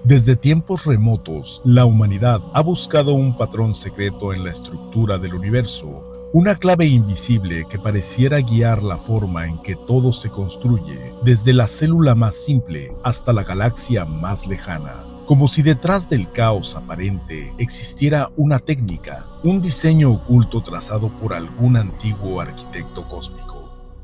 Desde tiempos remotos, la humanidad ha buscado un patrón secreto en la estructura del universo, una clave invisible que pareciera guiar la forma en que todo se construye, desde la célula más simple hasta la galaxia más lejana. Como si detrás del caos aparente existiera una técnica, un diseño oculto trazado por algún antiguo arquitecto cósmico.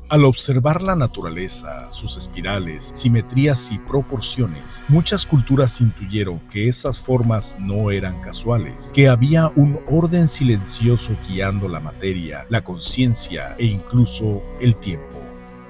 Al observar la naturaleza, sus espirales, simetrías y proporciones, muchas culturas intuyeron que esas formas no eran casuales, que había un orden silencioso guiando la materia, la conciencia e incluso el tiempo.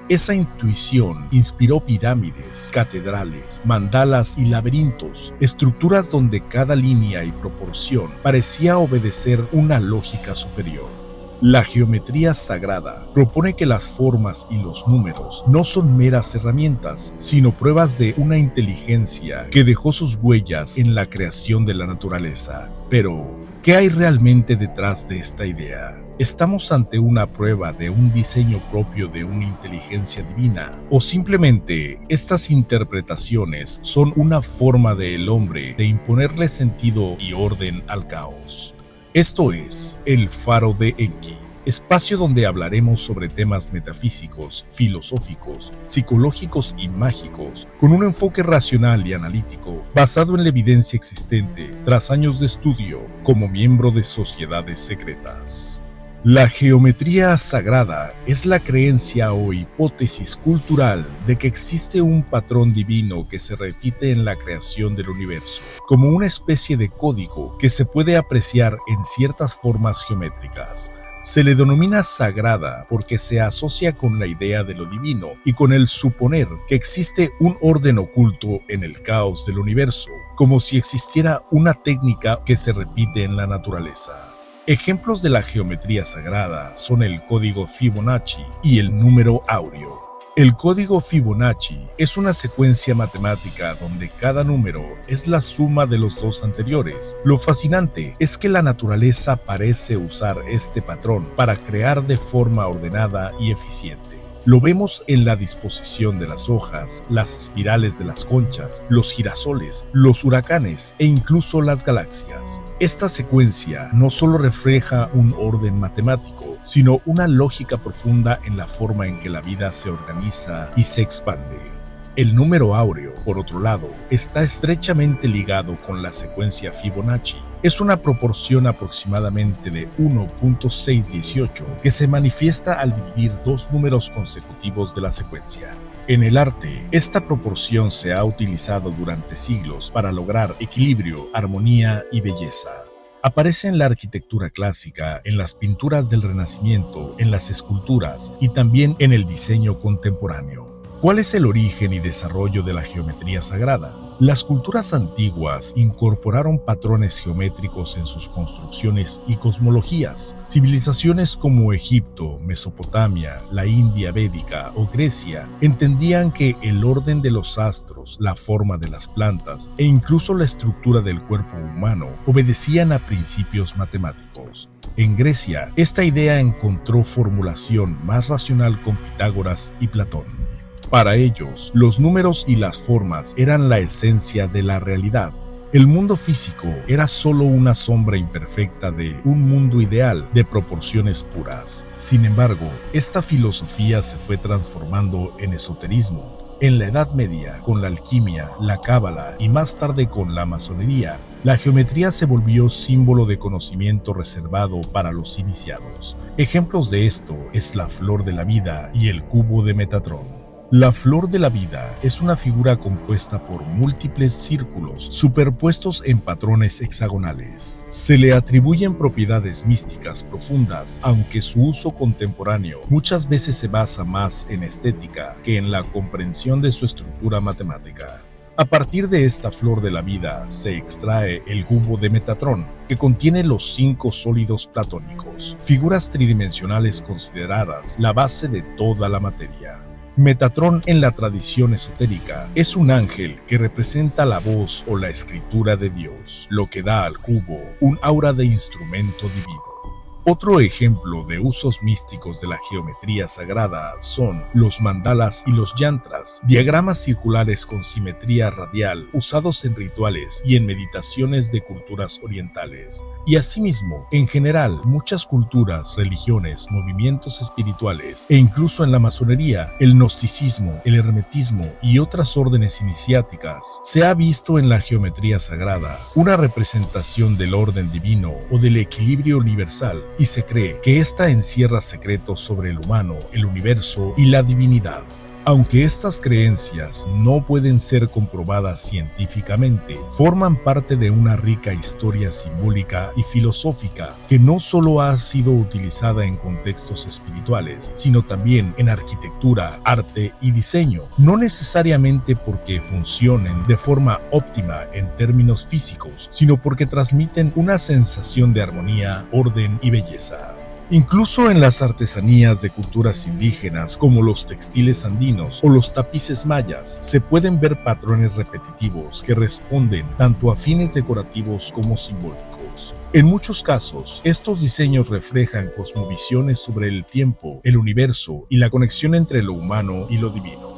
Esa intuición inspiró pirámides, catedrales, mandalas y laberintos, estructuras donde cada línea y proporción parecía obedecer una lógica superior. La geometría sagrada propone que las formas y los números no son meras herramientas, sino pruebas de una inteligencia que dejó sus huellas en la creación de la naturaleza. Pero, ¿qué hay realmente detrás de esta idea? ¿Estamos ante una prueba de un diseño propio de una inteligencia divina? ¿O simplemente estas interpretaciones son una forma del hombre de imponerle sentido y orden al caos? Esto es El Faro de Enki, espacio donde hablaremos sobre temas metafísicos, filosóficos, psicológicos y mágicos, con un enfoque racional y analítico, basado en la evidencia existente tras años de estudio como miembro de sociedades secretas. La geometría sagrada es la creencia o hipótesis cultural de que existe un patrón divino que se repite en la creación del universo, como una especie de código que se puede apreciar en ciertas formas geométricas. Se le denomina sagrada porque se asocia con la idea de lo divino y con el suponer que existe un orden oculto en el caos del universo, como si existiera una técnica que se repite en la naturaleza. Ejemplos de la geometría sagrada son el código Fibonacci y el número áureo. El código Fibonacci es una secuencia matemática donde cada número es la suma de los dos anteriores. Lo fascinante es que la naturaleza parece usar este patrón para crear de forma ordenada y eficiente. Lo vemos en la disposición de las hojas, las espirales de las conchas, los girasoles, los huracanes e incluso las galaxias. Esta secuencia no solo refleja un orden matemático, sino una lógica profunda en la forma en que la vida se organiza y se expande. El número áureo, por otro lado, está estrechamente ligado con la secuencia Fibonacci. Es una proporción aproximadamente de 1.618 que se manifiesta al dividir dos números consecutivos de la secuencia. En el arte, esta proporción se ha utilizado durante siglos para lograr equilibrio, armonía y belleza. Aparece en la arquitectura clásica, en las pinturas del Renacimiento, en las esculturas y también en el diseño contemporáneo. ¿Cuál es el origen y desarrollo de la geometría sagrada? Las culturas antiguas incorporaron patrones geométricos en sus construcciones y cosmologías. Civilizaciones como Egipto, Mesopotamia, la India védica o Grecia entendían que el orden de los astros, la forma de las plantas e incluso la estructura del cuerpo humano obedecían a principios matemáticos. En Grecia, esta idea encontró formulación más racional con Pitágoras y Platón. Para ellos, los números y las formas eran la esencia de la realidad. El mundo físico era solo una sombra imperfecta de un mundo ideal de proporciones puras. Sin embargo, esta filosofía se fue transformando en esoterismo. En la Edad Media, con la alquimia, la cábala y más tarde con la masonería, la geometría se volvió símbolo de conocimiento reservado para los iniciados. Ejemplos de esto es la flor de la vida y el cubo de Metatrón. La flor de la vida es una figura compuesta por múltiples círculos superpuestos en patrones hexagonales. Se le atribuyen propiedades místicas profundas, aunque su uso contemporáneo muchas veces se basa más en estética que en la comprensión de su estructura matemática. A partir de esta flor de la vida se extrae el cubo de Metatrón, que contiene los 5 sólidos platónicos, figuras tridimensionales consideradas la base de toda la materia. Metatrón en la tradición esotérica es un ángel que representa la voz o la escritura de Dios, lo que da al cubo un aura de instrumento divino. Otro ejemplo de usos místicos de la geometría sagrada son los mandalas y los yantras, diagramas circulares con simetría radial usados en rituales y en meditaciones de culturas orientales. Y asimismo, en general, muchas culturas, religiones, movimientos espirituales e incluso en la masonería, el gnosticismo, el hermetismo y otras órdenes iniciáticas, se ha visto en la geometría sagrada una representación del orden divino o del equilibrio universal, y se cree que ésta encierra secretos sobre el humano, el universo y la divinidad. Aunque estas creencias no pueden ser comprobadas científicamente, forman parte de una rica historia simbólica y filosófica que no solo ha sido utilizada en contextos espirituales, sino también en arquitectura, arte y diseño, no necesariamente porque funcionen de forma óptima en términos físicos, sino porque transmiten una sensación de armonía, orden y belleza. Incluso en las artesanías de culturas indígenas como los textiles andinos o los tapices mayas se pueden ver patrones repetitivos que responden tanto a fines decorativos como simbólicos. En muchos casos, estos diseños reflejan cosmovisiones sobre el tiempo, el universo y la conexión entre lo humano y lo divino.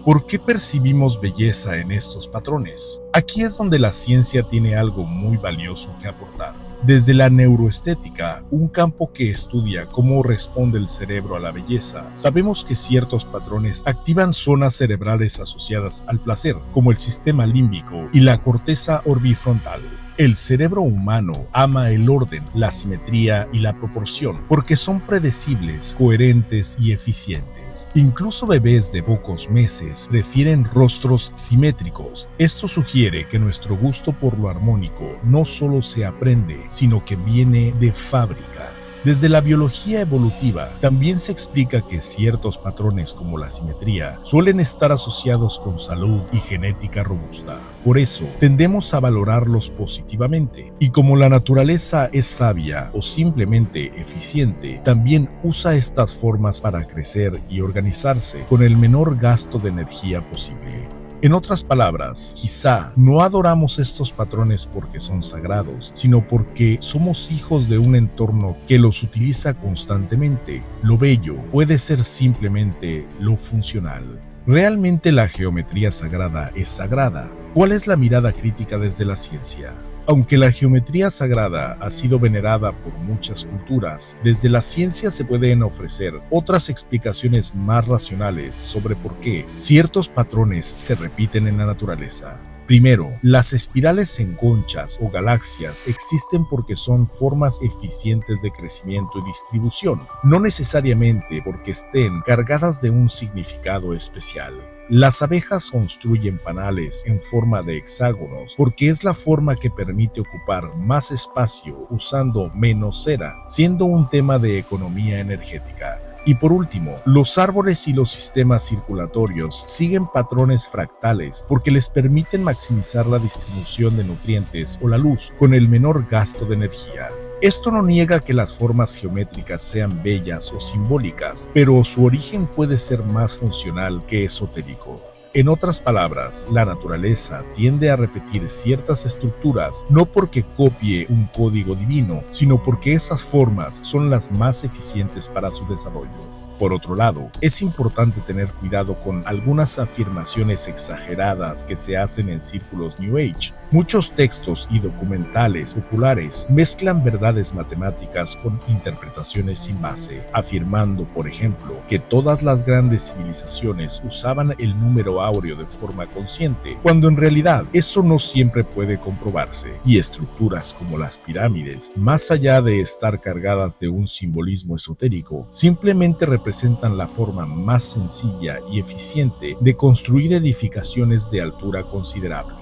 ¿Por qué percibimos belleza en estos patrones? Aquí es donde la ciencia tiene algo muy valioso que aportar. Desde la neuroestética, un campo que estudia cómo responde el cerebro a la belleza, sabemos que ciertos patrones activan zonas cerebrales asociadas al placer, como el sistema límbico y la corteza orbifrontal. El cerebro humano ama el orden, la simetría y la proporción porque son predecibles, coherentes y eficientes. Incluso bebés de pocos meses prefieren rostros simétricos. Esto sugiere que nuestro gusto por lo armónico no solo se aprende, sino que viene de fábrica. Desde la biología evolutiva, también se explica que ciertos patrones como la simetría suelen estar asociados con salud y genética robusta. Por eso, tendemos a valorarlos positivamente. Y como la naturaleza es sabia o simplemente eficiente, también usa estas formas para crecer y organizarse con el menor gasto de energía posible. En otras palabras, quizá no adoramos estos patrones porque son sagrados, sino porque somos hijos de un entorno que los utiliza constantemente. Lo bello puede ser simplemente lo funcional. ¿Realmente la geometría sagrada es sagrada? ¿Cuál es la mirada crítica desde la ciencia? Aunque la geometría sagrada ha sido venerada por muchas culturas, desde la ciencia se pueden ofrecer otras explicaciones más racionales sobre por qué ciertos patrones se repiten en la naturaleza. Primero, las espirales en conchas o galaxias existen porque son formas eficientes de crecimiento y distribución, no necesariamente porque estén cargadas de un significado especial. Las abejas construyen panales en forma de hexágonos porque es la forma que permite ocupar más espacio usando menos cera, siendo un tema de economía energética. Y por último, los árboles y los sistemas circulatorios siguen patrones fractales porque les permiten maximizar la distribución de nutrientes o la luz con el menor gasto de energía. Esto no niega que las formas geométricas sean bellas o simbólicas, pero su origen puede ser más funcional que esotérico. En otras palabras, la naturaleza tiende a repetir ciertas estructuras no porque copie un código divino, sino porque esas formas son las más eficientes para su desarrollo. Por otro lado, es importante tener cuidado con algunas afirmaciones exageradas que se hacen en círculos New Age. Muchos textos y documentales populares mezclan verdades matemáticas con interpretaciones sin base, afirmando, por ejemplo, que todas las grandes civilizaciones usaban el número áureo de forma consciente, cuando en realidad eso no siempre puede comprobarse, y estructuras como las pirámides, más allá de estar cargadas de un simbolismo esotérico, simplemente representan la forma más sencilla y eficiente de construir edificaciones de altura considerable.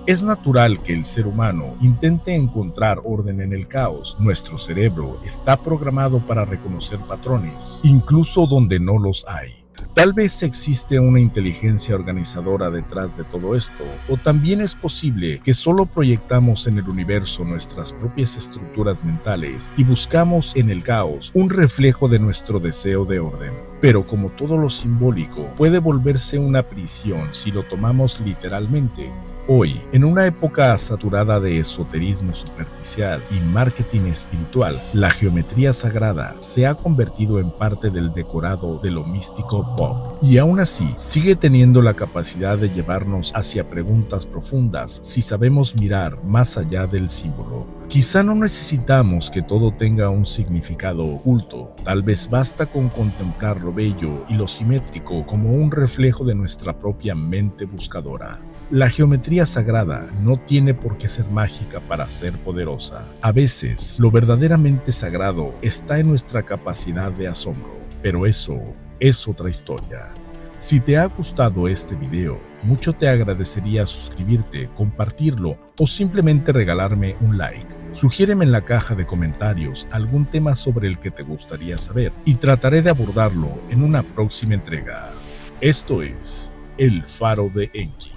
Es natural que el ser humano intente encontrar orden en el caos. Nuestro cerebro está programado para reconocer patrones, incluso donde no los hay. Tal vez existe una inteligencia organizadora detrás de todo esto, o también es posible que solo proyectamos en el universo nuestras propias estructuras mentales y buscamos en el caos un reflejo de nuestro deseo de orden. Pero como todo lo simbólico puede volverse una prisión si lo tomamos literalmente, hoy, en una época saturada de esoterismo superficial y marketing espiritual, la geometría sagrada se ha convertido en parte del decorado de lo místico pop. Y aún así, sigue teniendo la capacidad de llevarnos hacia preguntas profundas si sabemos mirar más allá del símbolo. Quizá no necesitamos que todo tenga un significado oculto, tal vez basta con contemplar lo bello y lo simétrico como un reflejo de nuestra propia mente buscadora. La geometría sagrada no tiene por qué ser mágica para ser poderosa. A veces, lo verdaderamente sagrado está en nuestra capacidad de asombro, pero eso es otra historia. Si te ha gustado este video, mucho te agradecería suscribirte, compartirlo o simplemente regalarme un like. Sugiéreme en la caja de comentarios algún tema sobre el que te gustaría saber y trataré de abordarlo en una próxima entrega. Esto es El Faro de Enki.